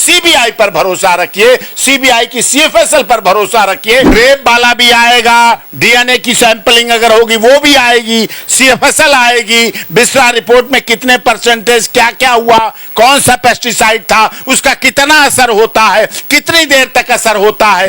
CBI पर भरोसा रखिए, सीबीआई की सीएफएसएल पर भरोसा रखिए। रेप वाला भी आएगा, डीएनए की सैंपलिंग अगर होगी वो भी आएगी, सीएफएसएल आएगी, बिस्रा रिपोर्ट में कितने परसेंटेज क्या क्या हुआ, कौन सा पेस्टिसाइड था, उसका कितना असर होता है, कितनी देर तक असर होता है।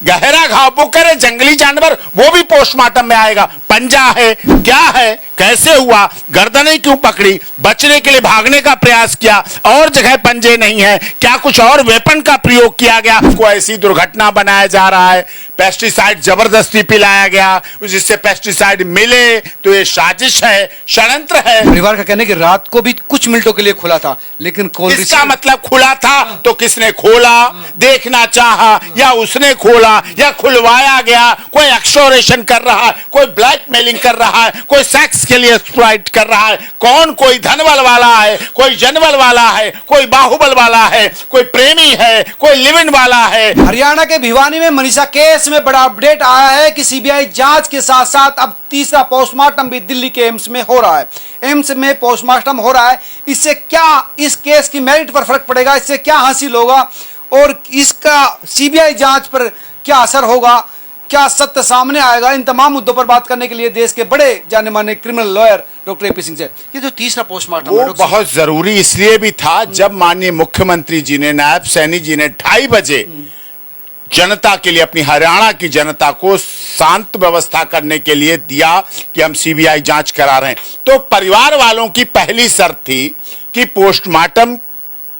गहरा घाव वो करे जंगली जानवर, वो भी पोस्टमार्टम में आएगा। पंजा है, क्या है, कैसे हुआ, गर्दनें क्यों पकड़ी, बचने के लिए भागने का प्रयास किया, और जगह पंजे नहीं है, क्या कुछ और वेपन का प्रयोग किया गया, को ऐसी दुर्घटना बनाया जा रहा है, पेस्टिसाइड जबरदस्ती पिलाया गया, जिससे पेस्टिसाइड मिले, तो ये साजिश है, षड्यंत्र है। परिवार का कहना है कि रात को भी कुछ मिनटों के लिए खुला था, लेकिन कौन इसका मतलब खुला था तो किसने खोला, देखना चाहा, या उसने खोला, या खुलवाया गया, कोई एक्सप्लोरेशन कर रहा है, कोई ब्लैकमेलिंग कर रहा है, कोई सेक्स के लिए एक्सप्लॉइट कर रहा है, कौन, कोई धनबल वाला है, कोई जनबल वाला है, कोई बाहुबल वाला है, कोई प्रेमी है, कोई लिविन वाला है। हरियाणा के भिवानी में मनीषा केस में बड़ा अपडेट आया है कि सीबीआई जांच के साथ साथ अब तीसरा पोस्टमार्टम भी दिल्ली के एम्स में हो रहा है। एम्स में पोस्टमार्टम हो रहा है, इससे क्या इस केस की मेरिट पर फर्क पड़ेगा, इससे क्या हासिल होगा और इसका सीबीआई जांच पर क्या असर होगा, क्या सत्य सामने आएगा, इन तमाम मुद्दों पर बात करने के लिए देश के बड़े जाने माने criminal lawyer doctor AP Singh से, ये जो तीसरा पोस्टमार्टम वो बहुत जरूरी इसलिए भी था, जब माननीय मुख्यमंत्री जी ने, नायब सैनी जी ने 2:30 बजे जनता के लिए, अपनी हरियाणा की जनता को शांत व्यवस्था करने के लिए दिया कि हम सीबीआई जांच करा रहे हैं, तो परिवार वालों की पहली शर्त थी कि पोस्टमार्टम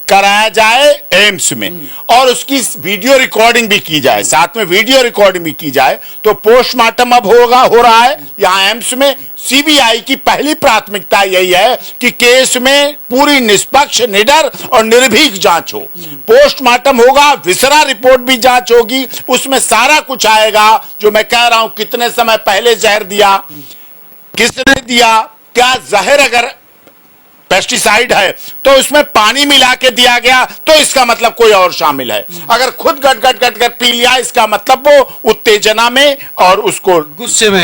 कराया जाए एम्स में और उसकी वीडियो रिकॉर्डिंग भी की जाए, साथ में वीडियो रिकॉर्डिंग भी की जाए। तो पोस्टमार्टम अब हो रहा है यहाँ एम्स में। सीबीआई की पहली प्राथमिकता यही है कि केस में पूरी निष्पक्ष, निडर और निर्भीक जांच हो। पोस्टमार्टम होगा, विसरा रिपोर्ट भी जांच होगी, उसमें सारा कुछ आएगा, जो मैं कह रहा हूं, कितने समय पहले जहर दिया, किसने दिया, क्या जहर अगर पेस्टिसाइड है तो उसमें पानी मिला के दिया गया तो इसका मतलब कोई और शामिल है, अगर खुद गट पी लिया इसका मतलब वो उत्तेजना में और उसको गुस्से में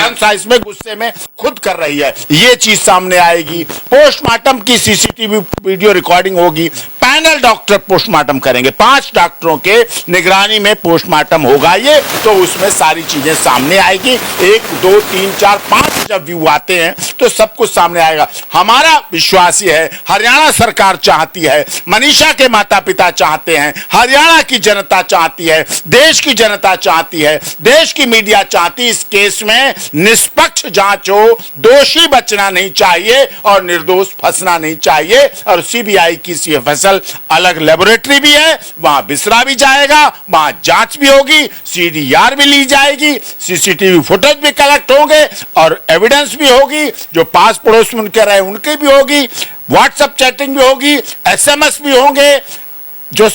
गुस्से में खुद कर रही है, ये चीज सामने आएगी। पोस्टमार्टम की सीसीटीवी वीडियो रिकॉर्डिंग होगी, पैनल डॉक्टर पोस्टमार्टम करेंगे, 5 डॉक्टरों के निगरानी में पोस्टमार्टम होगा ये, तो उसमें सारी चीजें सामने आएगी। 1 2 3 4 5 जब व्यू आते हैं तो सब कुछ सामने आएगा। हमारा विश्वास ये है, हरियाणा सरकार चाहती है, मनीषा के माता पिता चाहते हैं, हरियाणा की जनता चाहती है, देश की जनता चाहती है, देश की मीडिया चाहती है, इस केस में निष्पक्ष जांच हो, दोषी बचना नहीं चाहिए और निर्दोष फंसना नहीं चाहिए। और सीबीआई की सीएफएसएल अलग लेबोरेटरी भी है, वहां बिसरा भी जाएगा, वहां जांच भी होगी, सीडीआर भी ली जाएगी, सीसीटीवी फुटेज भी कलेक्ट होंगे और एविडेंस भी होगी, जो पास पड़ोस में उनके रहे उनकी भी होगी, व्हाट्सएप चैटिंग भी होगी, एसएमएस भी होंगे, जो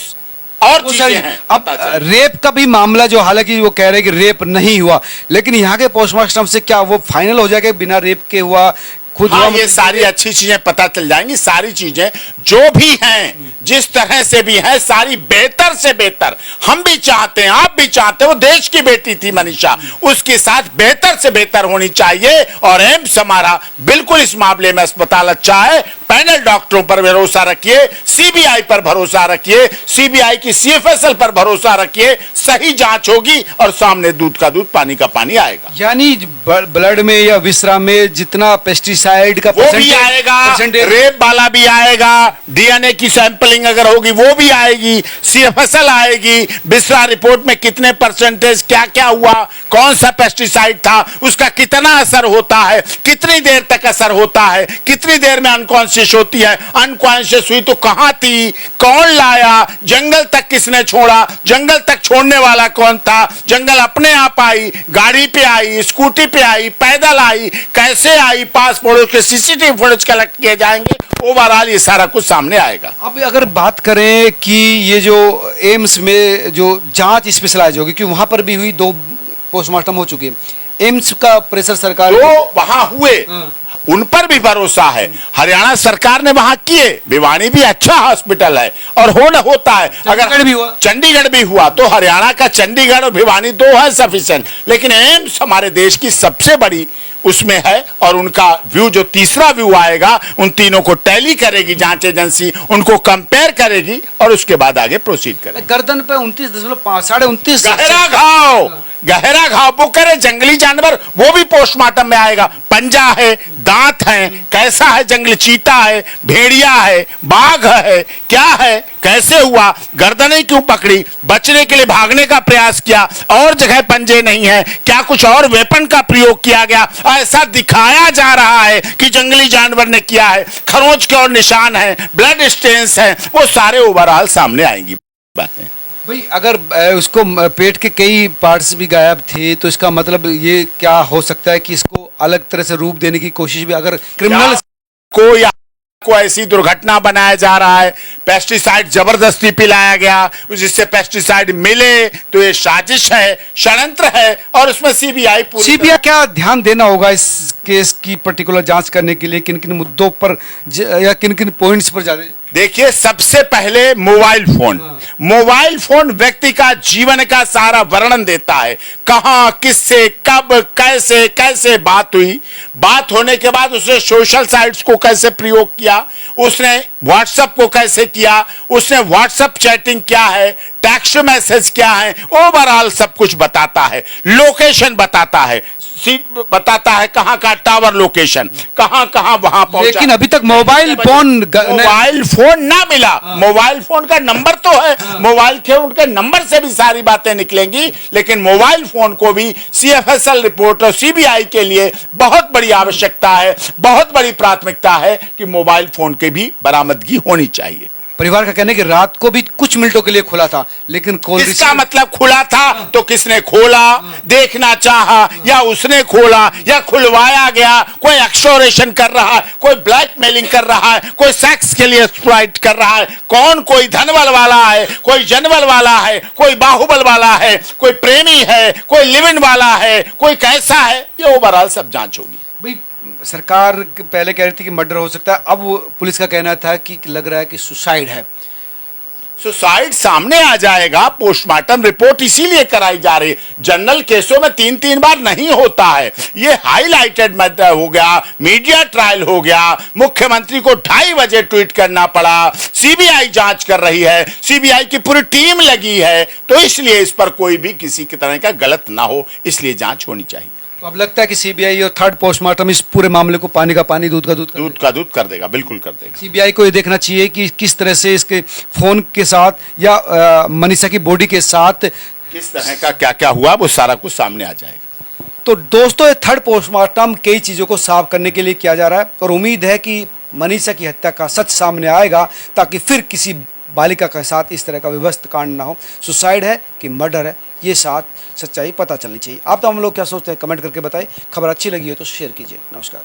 और चीजें हैं। अब रेप का भी मामला, जो हालांकि वो कह रहे हैं कि रेप नहीं हुआ, लेकिन यहाँ के पोस्टमार्टम से क्या वो फाइनल हो जाएगा बिना रेप के हुआ, खुद हाँ, ये सारी अच्छी चीजें पता चल जाएंगी। सारी चीजें जो भी हैं, जिस तरह से भी हैं, सारी बेहतर से बेहतर हम भी चाहते हैं, आप भी चाहते हो, देश की बेटी थी मनीषा, उसके साथ बेहतर से बेहतर होनी चाहिए। और एम्स हमारा बिल्कुल इस मामले में अस्पताल अच्छा है। पैनल डॉक्टरों पर भरोसा रखिए, सीबीआई पर भरोसा रखिए, सीबीआई की सीएफएसएल पर भरोसा रखिए, सही जांच होगी और सामने दूध का दूध, पानी का पानी आएगा। यानी ब्लड में या विसरा में जितना पेस्टिसाइड का वो भी आएगा, रेप वाला भी आएगा, डीएनए की सैंपलिंग अगर होगी वो भी आएगी, सीएफएसएल आएगी, बिस्रा रिपोर्ट में कितने परसेंटेज क्या क्या हुआ, कौन सा पेस्टिसाइड था, उसका कितना असर होता है, कितनी देर तक असर होता है, कितनी देर में अनकॉन्शियस होती है, अनकॉन्शियस हुई तो कहां थी, कौन लाया, जंगल तक किसने छोड़ा, जंगल तक छोड़ने वाला कौन था, जंगल अपने आप आई, गाड़ी पे आई, स्कूटी पे आई, पैदल आई, कैसे आई, पास पड़ोस के सीसीटीवी फुटेज कलेक्ट किए जाएंगे, ओवरऑल ये सारा कुछ सामने आएगा। अब अगर बात करें कि ये जो एम्स में जो जांच स्पेशलाइज होगी, कि वहां पर भी हुई 2 पोस्टमार्टम हो चुके हैं, एम्स का प्रेशर सरकार तो वहां हुए, उन पर भी भरोसा है, हरियाणा सरकार ने वहां किए, भिवानी भी अच्छा हॉस्पिटल है और होता है, अगर चंडीगढ़ भी हुआ तो हरियाणा का चंडीगढ़ और भिवानी 2 है सफिशिएंट, लेकिन एम्स हमारे देश की सबसे बड़ी उसमें है, और उनका व्यू जो तीसरा व्यू आएगा उन तीनों को टैली करेगी जांच एजेंसी, उनको कंपेयर करेगी और उसके बाद आगे प्रोसीड करेगी। गर्दन पे 29.5 29.5 गहरा घाव वो करे, जंगली जानवर वो भी पोस्टमार्टम में आएगा। पंजा है, दांत हैं, कैसा है, जंगली चीता है, भेड़िया है, बाघ है, क्या है, कैसे हुआ, गर्दनें क्यों पकड़ी, बचने के लिए भागने का प्रयास किया, और जगह पंजे नहीं है, क्या कुछ और वेपन का प्रयोग किया गया, ऐसा दिखाया जा रहा है कि जंगली जानवर ने किया है। खरोंच के और निशान है, ब्लड स्टेन्स हैं, वो सारे ओवरऑल सामने आएंगी बातें। भाई अगर उसको पेट के कई पार्ट्स भी गायब थे तो इसका मतलब ये क्या हो सकता है कि इसको अलग तरह से रूप देने की कोशिश भी, अगर क्रिमिनल को ऐसी दुर्घटना बनाया जा रहा है, पेस्टिसाइड जबरदस्ती पिलाया गया, जिससे पेस्टिसाइड मिले, तो ये साजिश है, षड्यंत्र है, और उसमें सीबीआई क्या ध्यान देना होगा इस केस की पर्टिकुलर जांच करने के लिए, किन किन मुद्दों पर या किन किन पॉइंट्स पर ज्यादा? देखिए, सबसे पहले मोबाइल फोन व्यक्ति का जीवन का सारा वर्णन देता है। कहां, किससे, कब, कैसे कैसे बात हुई, बात होने के बाद उसने सोशल साइट्स को कैसे प्रयोग किया, उसने व्हाट्सएप को कैसे किया, उसने व्हाट्सएप चैटिंग क्या है, टेक्स्ट मैसेज क्या है, ओवरऑल सब कुछ बताता है। लोकेशन बताता है, बताता है कहां का टावर लोकेशन, कहां कहां वहां पहुंचा। लेकिन अभी तक मोबाइल फोन ना मिला। मोबाइल फोन का नंबर तो है, मोबाइल फोन के नंबर से भी सारी बातें निकलेंगी, लेकिन मोबाइल फोन को भी CFSL रिपोर्ट और CBI के लिए बहुत बड़ी आवश्यकता है, बहुत बड़ी प्राथमिकता है कि मोबाइल फोन की भी बरामदगी होनी चाहिए। परिवार का कहना है कि रात को भी कुछ मिनटों के लिए खुला था, लेकिन इसका मतलब खुला था तो किसने खोला, देखना चाहा, या उसने खोला, या खुलवाया गया, कोई एक्सप्लोरेशन कर रहा है, कोई ब्लैकमेलिंग कर रहा है, कोई सेक्स के लिए एक्सप्लॉइट कर रहा है, कौन, कोई धनबल वाला है, कोई जनबल वाला है, कोई बाहुबल वाला है, कोई प्रेमी है, कोई लिव इन वाला है, कोई कैसा है, ये ओवरऑल सब जांच होगी। भाई सरकार पहले कह रही थी कि मर्डर हो सकता है, अब पुलिस का कहना था कि लग रहा है कि सुसाइड है। सुसाइड सामने आ जाएगा, पोस्टमार्टम रिपोर्ट इसीलिए कराई जा रही है। जनरल केसों में 3-3 बार नहीं होता है, ये हाईलाइटेड मैटर हो गया, मीडिया ट्रायल हो गया, मुख्यमंत्री को 2:30 बजे ट्वीट करना पड़ा, CBI जांच कर रही है, CBI की पूरी टीम लगी है, तो इसलिए इस पर कोई भी किसी की तरह का गलत ना हो, इसलिए जांच होनी चाहिए। तो अब लगता है कि CBI और थर्ड पोस्टमार्टम इस पूरे मामले को पानी का पानी, दूध का दूध कर देगा, बिल्कुल कर देगा। CBI को ये देखना चाहिए कि किस तरह से इसके फोन के साथ या मनीषा की बॉडी के साथ किस तरह का क्या क्या हुआ, वो सारा कुछ सामने आ जाएगा। तो दोस्तों, ये थर्ड पोस्टमार्टम कई चीज़ों को साफ करने के लिए किया जा रहा है, और उम्मीद है कि मनीषा की हत्या का सच सामने आएगा, ताकि फिर किसी बालिका के साथ इस तरह का विभत्स कांड ना हो। सुसाइड है कि मर्डर है, ये साथ सच्चाई पता चलनी चाहिए। आप तो हम लोग क्या सोचते हैं, कमेंट करके बताएं। खबर अच्छी लगी हो तो शेयर कीजिए। नमस्कार।